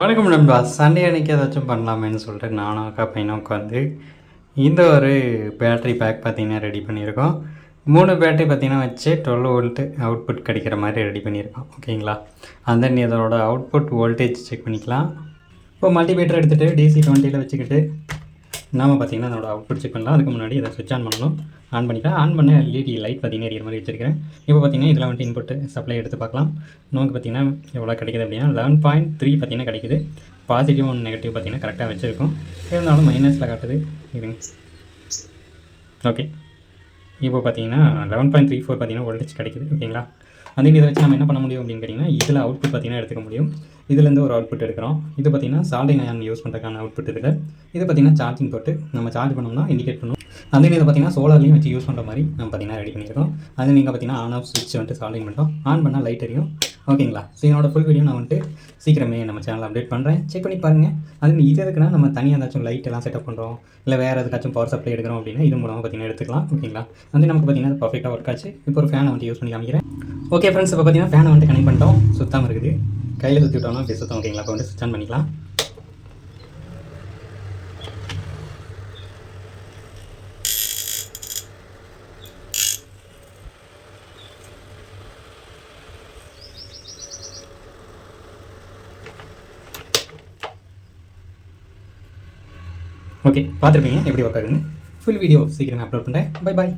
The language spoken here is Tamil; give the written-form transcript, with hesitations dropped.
வணக்கம் நண்பா. சண்டே அன்னைக்கு ஏதாச்சும் பண்ணலாமேன்னு சொல்லிட்டு நானும் அக்கா பையனும் உட்காந்து இந்த ஒரு பேட்ரி பேக் பார்த்தீங்கன்னா ரெடி பண்ணியிருக்கோம். 3 பேட்டரி பார்த்தீங்கன்னா வச்சு 12 வோல்ட்டு அவுட்புட் கிடைக்கிற மாதிரி ரெடி பண்ணியிருக்கோம். ஓகேங்களா? அண்ட் தென் இதோட அவுட்புட் வோல்டேஜ் செக் பண்ணிக்கலாம். இப்போ மல்டிமீட்டர் எடுத்துகிட்டு DC 20ல் வச்சுக்கிட்டு நாம் பார்த்தீங்கன்னா அதோட அவுட்புட் செக் பண்ணலாம். அதுக்கு முன்னாடி இதை சுவிட்ச் ஆன் பண்ணணும். ஆன் பண்ணிக்கலாம். ஆன் பண்ண LED லைட் பார்த்தீங்கன்னா எரியிற மாதிரி வச்சிருக்கிறேன். இப்போ பார்த்தீங்கன்னா இதில் வந்துட்டு இன்புட் சப்ளை எடுத்து பார்க்கலாம். நமக்கு பார்த்தீங்கன்னா எவ்வளோ கிடைக்குது அப்படின்னா 11.3 பார்த்தீங்கன்னா கிடைக்குது. பாசிட்டிவ் ஒன்று நெகட்டிவ் பார்த்தீங்கன்னா கரெக்டாக வச்சுருக்கோம். இருந்தாலும் மைனஸில் காட்டுது. இருங்க. ஓகே, இப்போ பார்த்தீங்கன்னா 11.34 பார்த்தீங்கன்னா வோல்டேஜ் கிடைக்குது. ஓகேங்களா? அதே இதை வச்சு நம்ம என்ன பண்ண முடியும் அப்படின்னு கேட்டிங்கன்னா இதில் அவுட்புட் பார்த்தீங்கன்னா எடுத்துக்க முடியும். இதுலேருந்து ஒரு அவுட்புட் எடுக்கிறோம். இது பார்த்தீங்கன்னா சால்டிங் அயன் யூஸ் பண்ணுறதுக்கான அவுட்புட் இதில். இது பார்த்தீங்கன்னா சார்ஜிங் போட்டு நம்ம சார்ஜ் பண்ணோம்னா இண்டிகேட் பண்ணுவோம். அதே இதை பார்த்தீங்கன்னா சோலார்லையும் வச்சு யூஸ் பண்ணுற மாதிரி நம்ம பார்த்தீங்கன்னா ரெடி பண்ணியிருக்கோம். அது நீங்கள் பார்த்தீங்கன்னா ஆன் ஆஃப் ஸ்விட்ச் வந்துட்டு சால்டிங் பண்ணிட்டோம். ஆன் பண்ணால் லைட் எரியும். ஓகேங்களா? ஸோ என்னோட ஃபுல் வீடியோ நான் வந்துட்டு சீக்கிரமே நம்ம சேனலில் அப்டேட் பண்ணுறேன். செக் பண்ணி பாருங்கள். அது இது எதுக்குன்னா நம்ம தனியாக ஏதாச்சும் லைட் எல்லாம் செட்டப் பண்ணுறோம், இல்லை வேறு எதுக்காச்சும் பவர் சப்ளை எடுக்கிறோம் அப்படின்னா இது மூலமாக பார்த்தீங்கன்னா எடுத்துக்கலாம். ஓகேங்களா? வந்து நமக்கு பார்த்தீங்கன்னா அது பர்ஃபெக்டாக ஒர்க் ஆச்சு. இப்போ ஒரு ஃபேனை வந்துட்டு யூஸ் பண்ணி காமிக்கிறேன். ஓகே ஃப்ரெண்ட்ஸ், இப்போ பார்த்தீங்கன்னா ஃபேனை வந்துட்டு கனெக்ட் பண்ணிட்டோம். சுத்தாமல் இருக்குது. கையில் சுற்றி விட்டோம்னா அப்படி சுத்தம். ஓகேங்களா? இப்போ வந்து ஸ்விட்ச் ஆன் பண்ணிக்கலாம். ஓகே, பார்த்துருப்பீங்க எப்படி ஒர்க் ஆகுதுன்னு. ஃபுல் வீடியோ சீக்கிரமே அப்லோட் பண்ணுறேன். Bye bye.